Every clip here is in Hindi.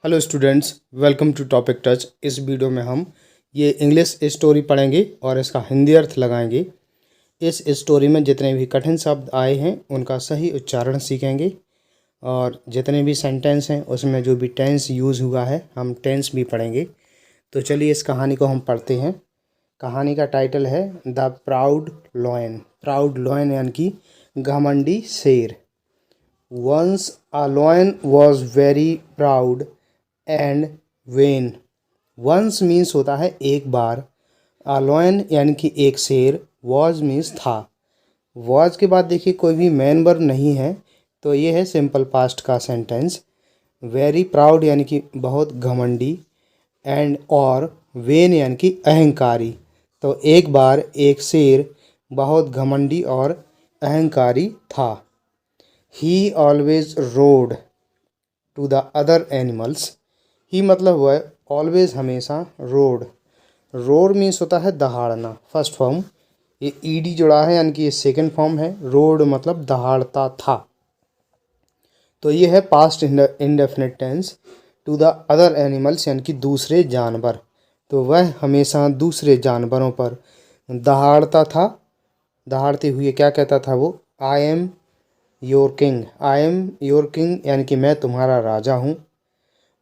Hello students, welcome to topic touch. इस वीडियो में हम ये इंग्लिश स्टोरी पढ़ेंगे और इसका हिंदी अर्थ लगाएंगे। इस स्टोरी में जितने भी कठिन शब्द आए हैं उनका सही उच्चारण सीखेंगे और जितने भी सेंटेंस हैं उसमें जो भी टेंस यूज़ हुआ है हम टेंस भी पढ़ेंगे। तो चलिए इस कहानी को हम पढ़ते हैं। कहानी का टाइटल है the proud lion. Proud lion यानी कि घमंडी शेर। Once a lion was very proud and vain। Once means होता है एक बार, a lion यानी कि एक शेर, was means था। was के बाद देखिए कोई भी मैन वर्ब नहीं है तो ये है सिंपल पास्ट का सेंटेंस। वेरी प्राउड यानी कि बहुत घमंडी, एंड और वेन यानी कि अहंकारी। तो एक बार एक शेर बहुत घमंडी और अहंकारी था। He always roared to the other animals। ही मतलब हुआ है ऑलवेज हमेशा, रोड रोर मीन्स होता है दहाड़ना, फर्स्ट फॉर्म। ये ईडी जुड़ा है यानी कि ये सेकंड फॉर्म है। रोड मतलब दहाड़ता था। तो ये है past indefinite tense. To the other animals यानी कि दूसरे जानवर। तो वह हमेशा दूसरे जानवरों पर दहाड़ता था। दहाड़ते हुए क्या कहता था वो? I am your king. I am your king यानी कि मैं तुम्हारा राजा हूँ।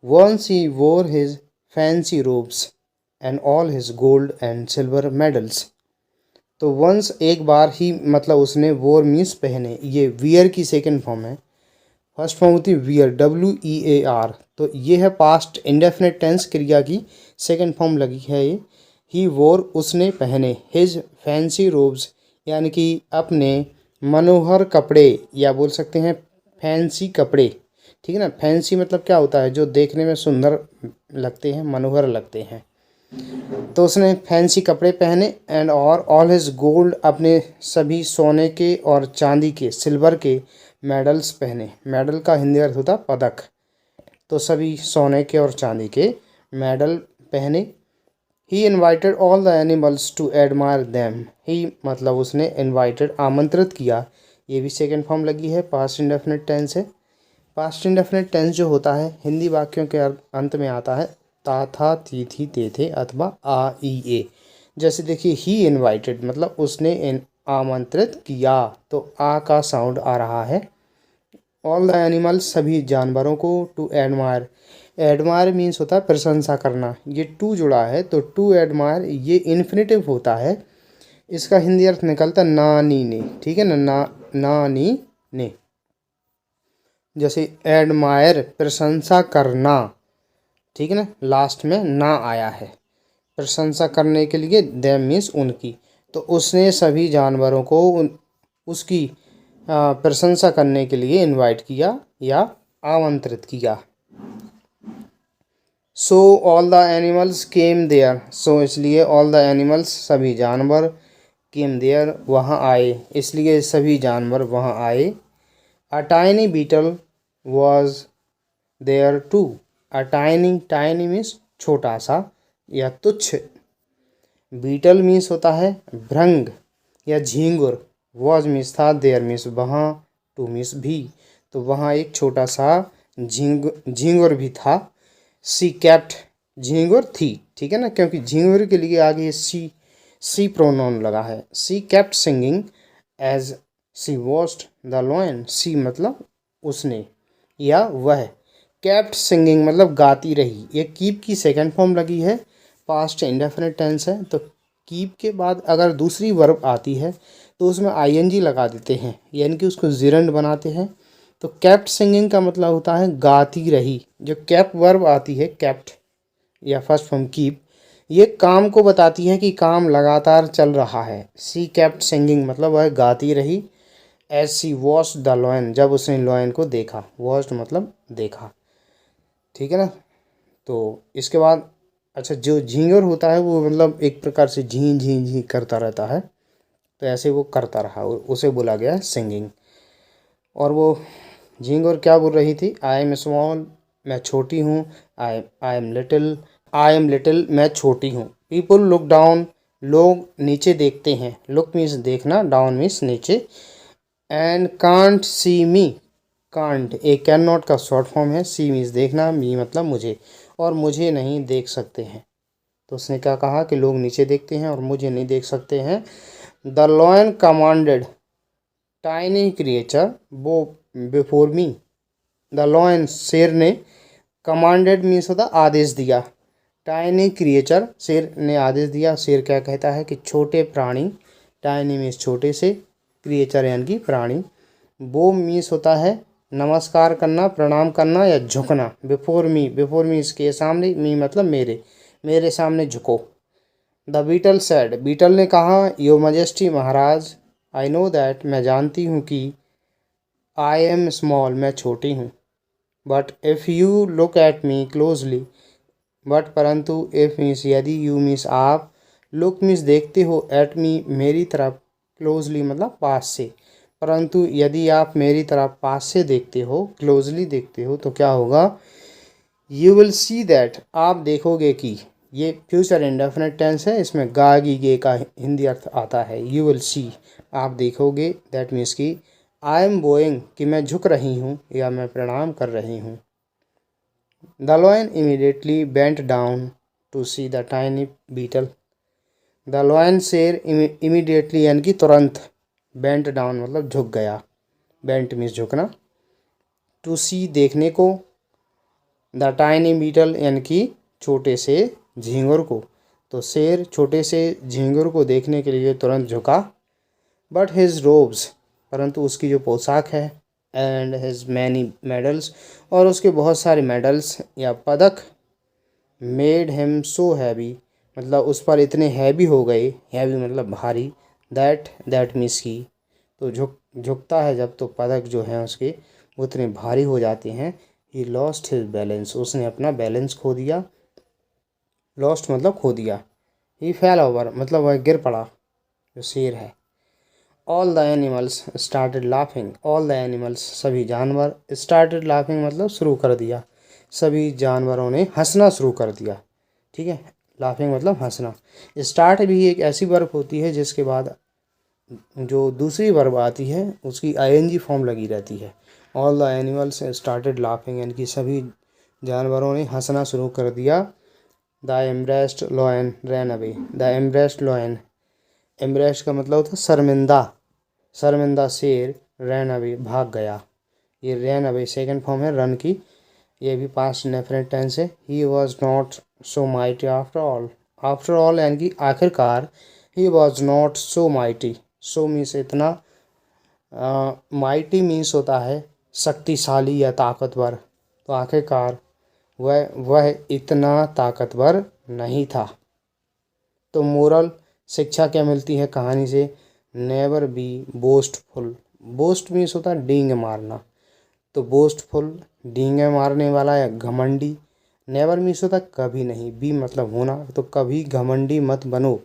Once he wore his fancy robes and all his gold and silver medals। तो वंस एक बार ही मतलब उसने वोर मीन्स पहने, ये वियर की सेकंड फॉर्म है। फर्स्ट फॉर्म होती है वियर, WEAR। तो ये है पास्ट इंडेफिनिट टेंस, क्रिया की सेकंड फॉर्म लगी है ये। ही वोर उसने पहने, हिज फैंसी रोब्स यानी कि अपने मनोहर कपड़े, या बोल सकते हैं फैंसी कपड़े। ठीक है ना। फैंसी मतलब क्या होता है? जो देखने में सुंदर लगते हैं, मनोहर लगते हैं। तो उसने फैंसी कपड़े पहने, एंड और ऑल हिज गोल्ड अपने सभी सोने के और चांदी के, सिल्वर के मेडल्स पहने। मेडल का हिंदी अर्थ होता पदक। तो सभी सोने के और चांदी के मेडल पहने। He invited all the animals to admire them. He मतलब उसने इन्वाइटेड आमंत्रित किया, ये भी सेकेंड फॉर्म लगी है, पास्ट इंडेफिनिट टेंस है। पास्ट इंडेफिनिट टेंस जो होता है हिंदी वाक्यों के अंत में आता है ता था, ती थी, ते थे अथवा आ ई ए। जैसे देखिए ही इनवाइटेड मतलब उसने आमंत्रित किया, तो आ का साउंड आ रहा है। ऑल द एनिमल्स सभी जानवरों को, टू एडमायर। एडमायर मीन्स होता है प्रशंसा करना। ये टू जुड़ा है तो टू एडमायर ये इन्फिनेटिव होता है। इसका हिंदी अर्थ निकलता नानी ने। ठीक है ना, नानी ने। जैसे एडमायर प्रशंसा करना, ठीक है ना, लास्ट में ना आया है। प्रशंसा करने के लिए देम मीन्स उनकी। तो उसने सभी जानवरों को उसकी प्रशंसा करने के लिए इनवाइट किया या आमंत्रित किया। So all the animals came there. So इसलिए ऑल द एनिमल्स सभी जानवर, केम देयर वहाँ आए, इसलिए सभी जानवर वहाँ आए। A tiny beetle was there too। A tiny means छोटा सा या तुच्छ। बीटल मीन्स होता है भृंग या झींगुर। was मीन्स था, there मीन्स वहाँ, to मीन्स भी। तो वहाँ एक छोटा सा झींगुर भी था। सी कैप्ट झींगुर थी, ठीक है ना, क्योंकि झींगुर के लिए आगे सी प्रोनाउन लगा है। She kept singing as she watched the lion. She मतलब उसने या वह, कैप्ट सिंगिंग मतलब गाती रही। ये कीप की सेकंड फॉर्म लगी है, पास्ट इंडेफिनिट टेंस है। तो कीप के बाद अगर दूसरी वर्ब आती है तो उसमें आईएनजी लगा देते हैं, यानी कि उसको जिरंड बनाते हैं। तो कैप्ट सिंगिंग का मतलब होता है गाती रही। जो कैप वर्ब आती है, कैप्ट या फर्स्ट फॉर्म कीप, ये काम को बताती है कि काम लगातार चल रहा है। सी कैप्ट सिंगिंग मतलब वह गाती रही। As she watched the lion, जब उसने लॉयन को देखा। वॉच्ड मतलब देखा, ठीक है ना। तो इसके बाद अच्छा, जो झींगर होता है वो मतलब एक प्रकार से झी झी झी करता रहता है, तो ऐसे वो करता रहा, उसे बोला गया सिंगिंग। और वो झींगर क्या बोल रही थी? आई एम स्मॉल, मैं छोटी हूँ। आई एम लिटिल, मैं छोटी हूँ। पीपल लुक डाउन, लोग नीचे देखते हैं। लुक मीन्स देखना, डाउन मीन्स नीचे। And can't see me, can't, a can not का शॉर्ट फॉर्म है। सी मीन्स देखना, मी मतलब मुझे, और मुझे नहीं देख सकते हैं। तो उसने क्या कहा कि लोग नीचे देखते हैं और मुझे नहीं देख सकते हैं। The lion commanded tiny creature वो बिफोर मी। द लॉयन शेर ने, कमांडेड मीन्स होता आदेश दिया। टाइनी क्रिएचर शेर ने आदेश दिया। शेर क्या कहता है कि छोटे प्राणी, टाइनी मीन्स छोटे से, क्रिएचर यानी कि प्राणी। वो मीन्स होता है नमस्कार करना, प्रणाम करना या झुकना। बिफोर मी इसके सामने, मी मतलब मेरे, मेरे सामने झुको। द बीटल सेड, बीटल ने कहा, your majesty Maharaj, I know that मैं जानती हूँ कि, आई एम स्मॉल मैं छोटी हूँ, but if you look at me closely, but परंतु इफ़ मीन्स यदि, यू मीन्स आप, लुक मीन्स देखते हो, एट मी मेरी तरफ, क्लोजली मतलब पास से, परंतु यदि आप मेरी तरफ पास से देखते हो, क्लोजली देखते हो, तो क्या होगा, यू विल सी दैट आप देखोगे कि, ये फ्यूचर इंडेफिनिट टेंस है, इसमें गा गी गे का हिंदी अर्थ आता है। यू विल सी आप देखोगे, दैट मीन्स कि आई एम बोइंग कि मैं झुक रही हूँ या मैं प्रणाम कर रही हूँ। The lion immediately bent down to see the tiny beetle. The lion शेर इमीडिएटली यानी कि तुरंत, बेंट डाउन मतलब झुक गया, बेंट मीन्स झुकना, टू सी देखने को, द टाइनी बीटल यानी कि छोटे से झींगुर को। तो शेर छोटे से झींगुर को देखने के लिए तुरंत झुका। बट हिज रोब्स परंतु उसकी जो पोशाक है, एंड हिज मैनी मेडल्स और उसके बहुत सारे मेडल्स या पदक, मेड हिम सो हैवी मतलब उस पर इतने हैवी हो गए, हैवी मतलब भारी, दैट मीन्स की, तो झुकता है जब तो पदक जो हैं उसके वो इतने भारी हो जाते हैं। ही लॉस्ट हिज बैलेंस उसने अपना बैलेंस खो दिया। लॉस्ट मतलब खो दिया। ही फेल ओवर मतलब वह गिर पड़ा, जो शेर है। All the animals started laughing, all the animals सभी जानवर, स्टार्टेड लाफिंग मतलब शुरू कर दिया, सभी जानवरों ने हंसना शुरू कर दिया। ठीक है, लाफिंग मतलब हंसना। स्टार्ट भी एक ऐसी वर्ब होती है जिसके बाद जो दूसरी वर्ब आती है उसकी आईएनजी फॉर्म लगी रहती है। All the animals started laughing यानी कि सभी जानवरों ने हंसना शुरू कर दिया। The embraced lion ran away, the embraced lion, embraced का मतलब होता है शर्मिंदा, शर्मिंदा शेर, रैन अवे भाग गया। ये रैन अवे सेकंड फॉर्म है रन की, ये भी पास्ट इंडेफिनिट टेंस है। He was not so mighty after all, after all यानी कि आखिरकार, he was not so mighty, so means इतना, माइटी मीन्स होता है शक्तिशाली या ताकतवर, तो आखिरकार वह इतना ताकतवर नहीं था। तो मोरल शिक्षा क्या मिलती है कहानी से, never be boastful, boast means होता है डींग मारना, तो बोस्टफुल डींगे मारने वाला या घमंडी, नेवर मीन्स होता है कभी नहीं, बी मतलब होना, तो कभी घमंडी मत बनो।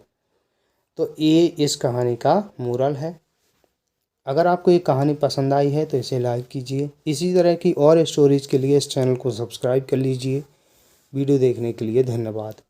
तो ये इस कहानी का मोरल है। अगर आपको ये कहानी पसंद आई है तो इसे लाइक कीजिए। इसी तरह की और स्टोरीज़ के लिए इस चैनल को सब्सक्राइब कर लीजिए। वीडियो देखने के लिए धन्यवाद।